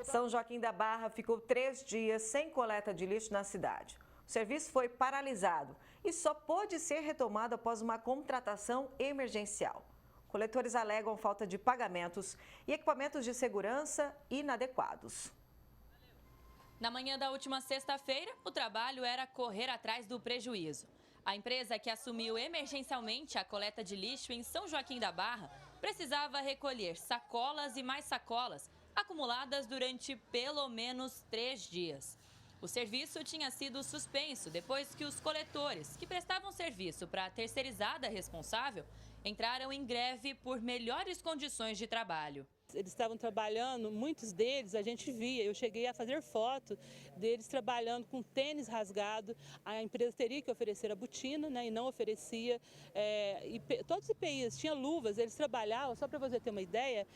São Joaquim da Barra ficou 3 dias sem coleta de lixo na cidade. O serviço foi paralisado e só pôde ser retomado após uma contratação emergencial. Coletores alegam falta de pagamentos e equipamentos de segurança inadequados. Na manhã da última sexta-feira, o trabalho era correr atrás do prejuízo. A empresa que assumiu emergencialmente a coleta de lixo em São Joaquim da Barra precisava recolher sacolas e mais sacolas acumuladas durante pelo menos 3 dias. O serviço tinha sido suspenso depois que os coletores, que prestavam serviço para a terceirizada responsável, entraram em greve por melhores condições de trabalho. Eles estavam trabalhando, muitos deles a gente via, eu cheguei a fazer foto deles trabalhando com tênis rasgado. A empresa teria que oferecer a botina, né, e não oferecia. Todos os EPIs tinham luvas, eles trabalhavam, só para você ter uma ideia,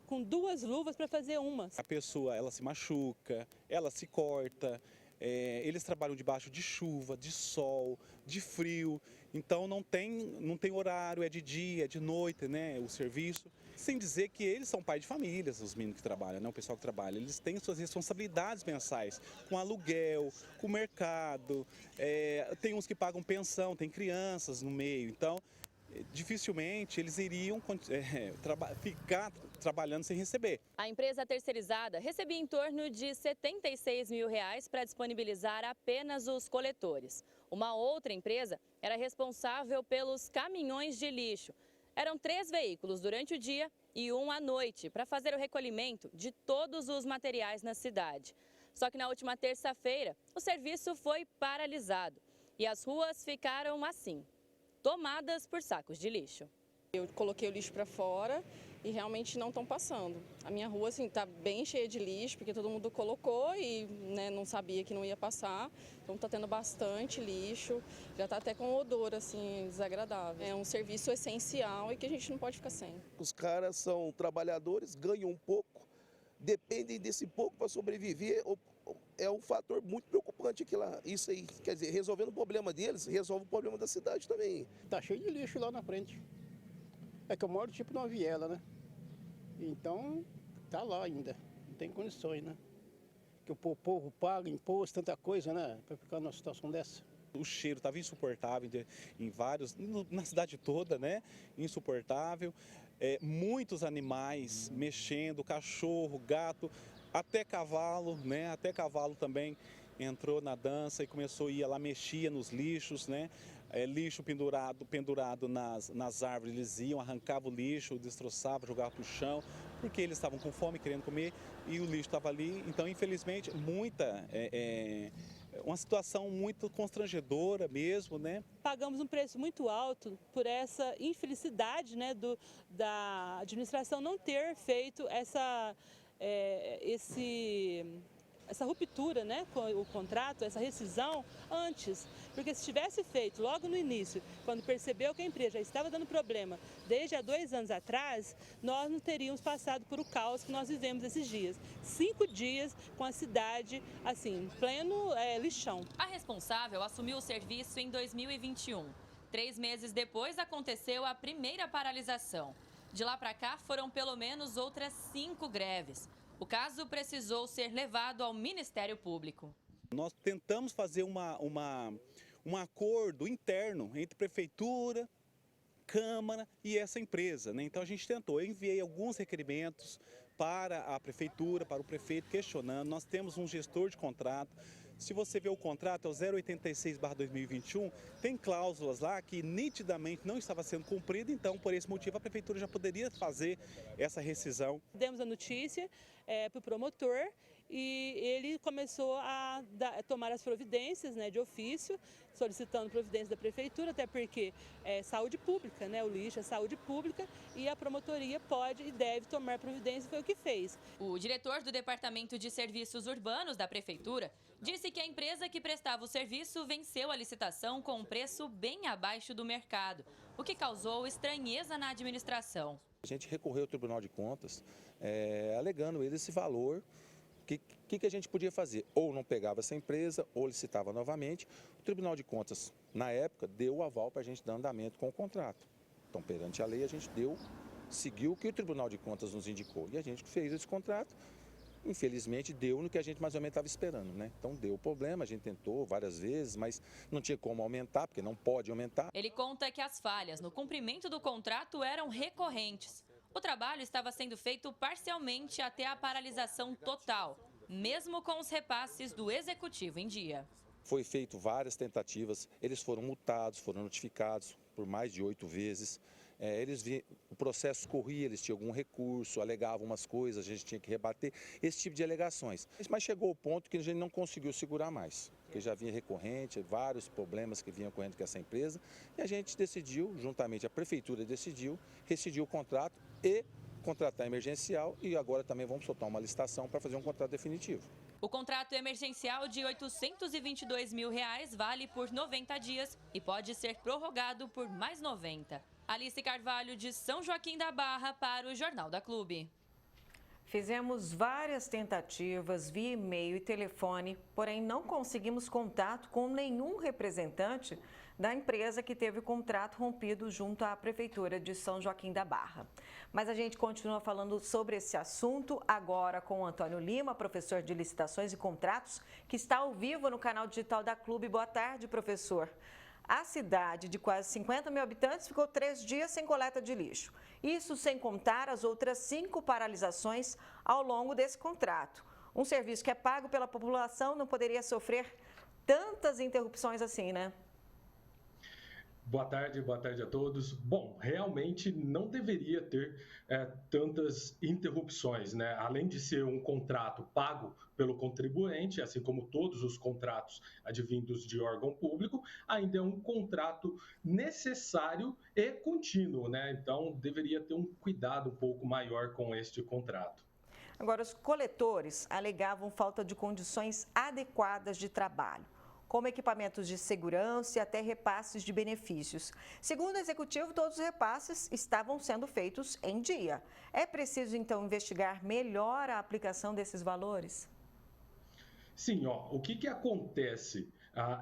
com 2 luvas para fazer uma. A pessoa, ela se machuca, ela se corta. Eles trabalham debaixo de chuva, de sol, de frio, então não tem horário, é de dia, é de noite, né, o serviço. Sem dizer que eles são pais de famílias, os meninos que trabalham, né, o pessoal que trabalha. Eles têm suas responsabilidades mensais, com aluguel, com mercado, tem uns que pagam pensão, tem crianças no meio, então dificilmente eles iriam ficar trabalhando sem receber. A empresa terceirizada recebia em torno de R$ 76 mil para disponibilizar apenas os coletores. Uma outra empresa era responsável pelos caminhões de lixo. Eram 3 veículos durante o dia e 1 à noite para fazer o recolhimento de todos os materiais na cidade. Só que na última terça-feira o serviço foi paralisado e as ruas ficaram assim, tomadas por sacos de lixo. Eu coloquei o lixo para fora e realmente não estão passando. A minha rua assim está bem cheia de lixo, porque todo mundo colocou e não sabia que não ia passar. Então está tendo bastante lixo, já está até com odor assim desagradável. É um serviço essencial e que a gente não pode ficar sem. Os caras são trabalhadores, ganham um pouco, dependem desse pouco para sobreviver. É um fator muito preocupante aqui lá. Isso aí, quer dizer, resolvendo o problema deles, resolve o problema da cidade também. Tá cheio de lixo lá na frente. É que eu moro tipo numa viela, né? Então, tá lá ainda. Não tem condições, né? Que o povo paga imposto, tanta coisa, né? Para ficar numa situação dessa. O cheiro estava insuportável na cidade toda, né? Insuportável. Muitos animais mexendo, cachorro, gato, até cavalo, né? Até cavalo também entrou na dança e começou a ir lá, mexia nos lixos, né? Lixo pendurado nas árvores, eles iam, arrancavam o lixo, destroçavam, jogavam para o chão, porque eles estavam com fome, querendo comer, e o lixo estava ali. Então, infelizmente, uma situação muito constrangedora mesmo, né? Pagamos um preço muito alto por essa infelicidade, né, da administração não ter feito essa ruptura, né, com o contrato, essa rescisão antes. Porque se tivesse feito logo no início, quando percebeu que a empresa já estava dando problema desde há 2 anos atrás, nós não teríamos passado por o caos que nós vivemos esses dias. 5 dias com a cidade, assim, pleno lixão. A responsável assumiu o serviço em 2021. 3 meses depois aconteceu a primeira paralisação. De lá para cá foram pelo menos outras 5 greves. O caso precisou ser levado ao Ministério Público. Nós tentamos fazer um acordo interno entre prefeitura, Câmara e essa empresa, né? Então a gente tentou, eu enviei alguns requerimentos para a prefeitura, para o prefeito, questionando. Nós temos um gestor de contrato. Se você vê o contrato, é o 086/2021, tem cláusulas lá que nitidamente não estava sendo cumprida, então por esse motivo a prefeitura já poderia fazer essa rescisão. Demos a notícia para o promotor e ele começou a tomar as providências, né, de ofício, solicitando providências da prefeitura, até porque é saúde pública, né, o lixo é saúde pública e a promotoria pode e deve tomar providência, foi o que fez. O diretor do Departamento de Serviços Urbanos da Prefeitura disse que a empresa que prestava o serviço venceu a licitação com um preço bem abaixo do mercado, o que causou estranheza na administração. A gente recorreu ao Tribunal de Contas, alegando esse valor. O que a gente podia fazer? Ou não pegava essa empresa, ou licitava novamente. O Tribunal de Contas, na época, deu o aval para a gente dar andamento com o contrato. Então, perante a lei, a gente seguiu o que o Tribunal de Contas nos indicou. E a gente fez esse contrato Infelizmente, deu no que a gente mais ou menos estava esperando, né? Então, deu problema, a gente tentou várias vezes, mas não tinha como aumentar, porque não pode aumentar. Ele conta que as falhas no cumprimento do contrato eram recorrentes. O trabalho estava sendo feito parcialmente até a paralisação total, mesmo com os repasses do executivo em dia. Foi feito várias tentativas, eles foram multados, foram notificados por mais de 8 vezes. O processo corria, eles tinham algum recurso, alegavam umas coisas, a gente tinha que rebater, esse tipo de alegações. Mas chegou o ponto que a gente não conseguiu segurar mais, porque já vinha recorrente, vários problemas que vinham correndo com essa empresa, e a gente decidiu, juntamente a prefeitura decidiu, rescindir o contrato e contratar emergencial, e agora também vamos soltar uma licitação para fazer um contrato definitivo. O contrato emergencial de R$ 822 mil vale por 90 dias e pode ser prorrogado por mais 90. Alice Carvalho, de São Joaquim da Barra, para o Jornal da Clube. Fizemos várias tentativas via e-mail e telefone, porém não conseguimos contato com nenhum representante da empresa que teve o contrato rompido junto à Prefeitura de São Joaquim da Barra. Mas a gente continua falando sobre esse assunto agora com o Antônio Lima, professor de licitações e contratos, que está ao vivo no canal digital da Clube. Boa tarde, professor. A cidade de quase 50 mil habitantes ficou 3 dias sem coleta de lixo. Isso sem contar as outras 5 paralisações ao longo desse contrato. Um serviço que é pago pela população não poderia sofrer tantas interrupções assim, né? Boa tarde a todos. Bom, realmente não deveria ter tantas interrupções, né? Além de ser um contrato pago pelo contribuinte, assim como todos os contratos advindos de órgão público, ainda é um contrato necessário e contínuo, né? Então, deveria ter um cuidado um pouco maior com este contrato. Agora, os coletores alegavam falta de condições adequadas de trabalho, como equipamentos de segurança e até repasses de benefícios. Segundo o executivo, todos os repasses estavam sendo feitos em dia. É preciso, então, investigar melhor a aplicação desses valores? Sim, o que acontece?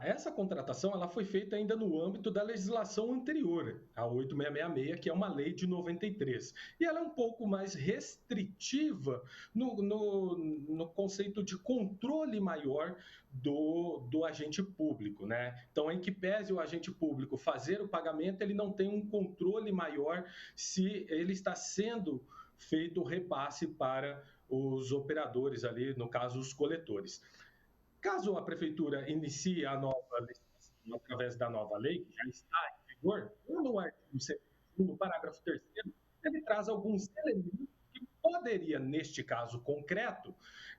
Essa contratação ela foi feita ainda no âmbito da legislação anterior, a 8666, que é uma lei de 93. E ela é um pouco mais restritiva no conceito de controle maior do agente público, né? Então, em que pese o agente público fazer o pagamento, ele não tem um controle maior se ele está sendo feito o repasse para os operadores ali, no caso, os coletores. Caso a Prefeitura inicie a nova licitação através da nova lei, que já está em vigor, no artigo 102, parágrafo 3º, ele traz alguns elementos que poderia, neste caso concreto,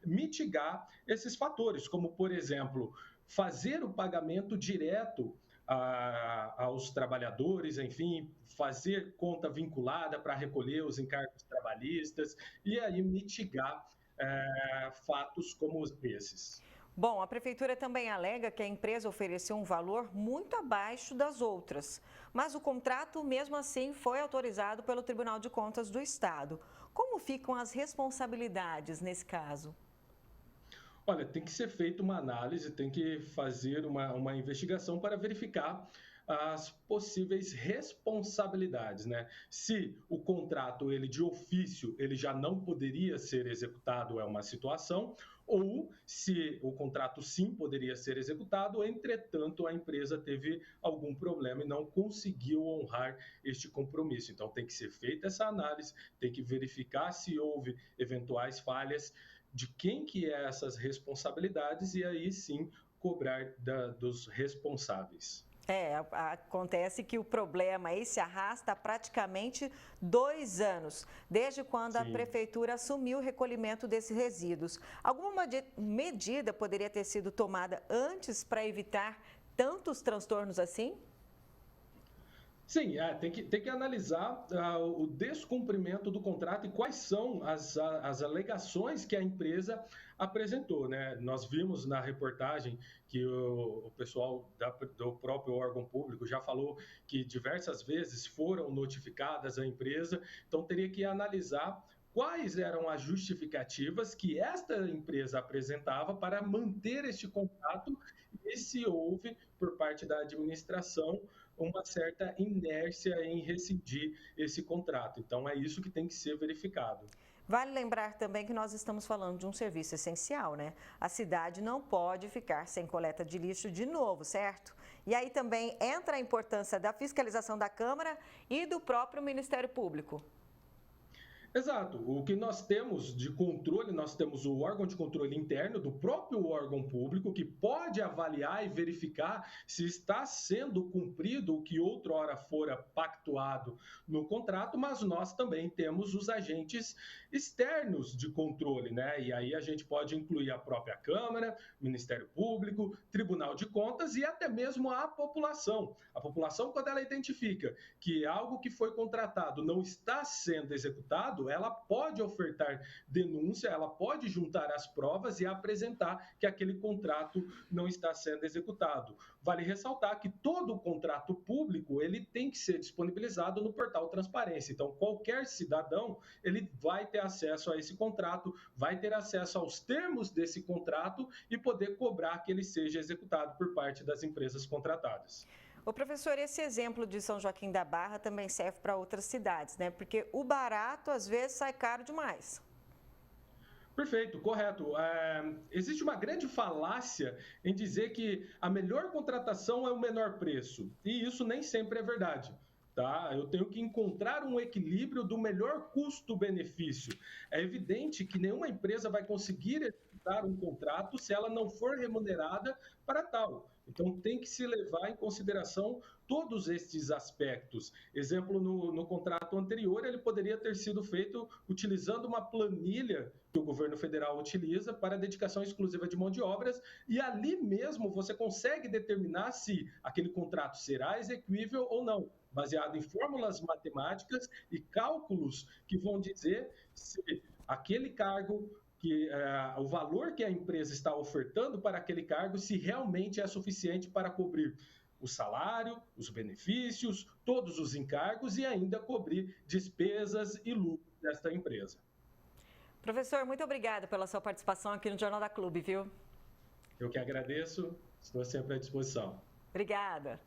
mitigar esses fatores, como, por exemplo, fazer o pagamento direto aos trabalhadores, enfim, fazer conta vinculada para recolher os encargos trabalhistas e aí mitigar fatos como esses. Bom, a Prefeitura também alega que a empresa ofereceu um valor muito abaixo das outras, mas o contrato, mesmo assim, foi autorizado pelo Tribunal de Contas do Estado. Como ficam as responsabilidades nesse caso? Olha, tem que ser feita uma análise, tem que fazer uma investigação para verificar as possíveis responsabilidades, né? Se o contrato, ele de ofício, ele já não poderia ser executado, é uma situação, ou se o contrato sim poderia ser executado, entretanto a empresa teve algum problema e não conseguiu honrar este compromisso. Então tem que ser feita essa análise, tem que verificar se houve eventuais falhas, de quem que é essas responsabilidades e aí sim cobrar dos responsáveis. Acontece que o problema aí se arrasta há praticamente 2 anos, desde quando a Prefeitura assumiu o recolhimento desses resíduos. Alguma medida poderia ter sido tomada antes para evitar tantos transtornos assim? Sim, tem que analisar o descumprimento do contrato e quais são as alegações que a empresa apresentou, né? Nós vimos na reportagem que o pessoal do próprio órgão público já falou que diversas vezes foram notificadas a empresa, então teria que analisar quais eram as justificativas que esta empresa apresentava para manter este contrato e se houve, por parte da administração, uma certa inércia em rescindir esse contrato. Então, é isso que tem que ser verificado. Vale lembrar também que nós estamos falando de um serviço essencial, né? A cidade não pode ficar sem coleta de lixo de novo, certo? E aí também entra a importância da fiscalização da Câmara e do próprio Ministério Público. Exato. O que nós temos de controle, nós temos o órgão de controle interno do próprio órgão público que pode avaliar e verificar se está sendo cumprido o que outrora fora pactuado no contrato, mas nós também temos os agentes externos de controle, né? E aí a gente pode incluir a própria Câmara, Ministério Público, Tribunal de Contas e até mesmo a população. A população, quando ela identifica que algo que foi contratado não está sendo executado, ela pode ofertar denúncia, ela pode juntar as provas e apresentar que aquele contrato não está sendo executado. Vale ressaltar que todo o contrato público ele tem que ser disponibilizado no portal Transparência. Então, qualquer cidadão ele vai ter acesso a esse contrato, vai ter acesso aos termos desse contrato e poder cobrar que ele seja executado por parte das empresas contratadas. Ô professor, esse exemplo de São Joaquim da Barra também serve para outras cidades, né? Porque o barato às vezes sai caro demais. Perfeito, correto. Existe uma grande falácia em dizer que a melhor contratação é o menor preço. E isso nem sempre é verdade. Tá? Eu tenho que encontrar um equilíbrio do melhor custo-benefício. É evidente que nenhuma empresa vai conseguir executar um contrato se ela não for remunerada para tal. Então, tem que se levar em consideração todos estes aspectos. Exemplo, no contrato anterior, ele poderia ter sido feito utilizando uma planilha que o governo federal utiliza para dedicação exclusiva de mão de obras, e ali mesmo você consegue determinar se aquele contrato será execuível ou não, baseado em fórmulas matemáticas e cálculos que vão dizer se aquele cargo, o valor que a empresa está ofertando para aquele cargo, se realmente é suficiente para cobrir o salário, os benefícios, todos os encargos e ainda cobrir despesas e lucros desta empresa. Professor, muito obrigada pela sua participação aqui no Jornal da Clube, viu? Eu que agradeço, estou sempre à disposição. Obrigada.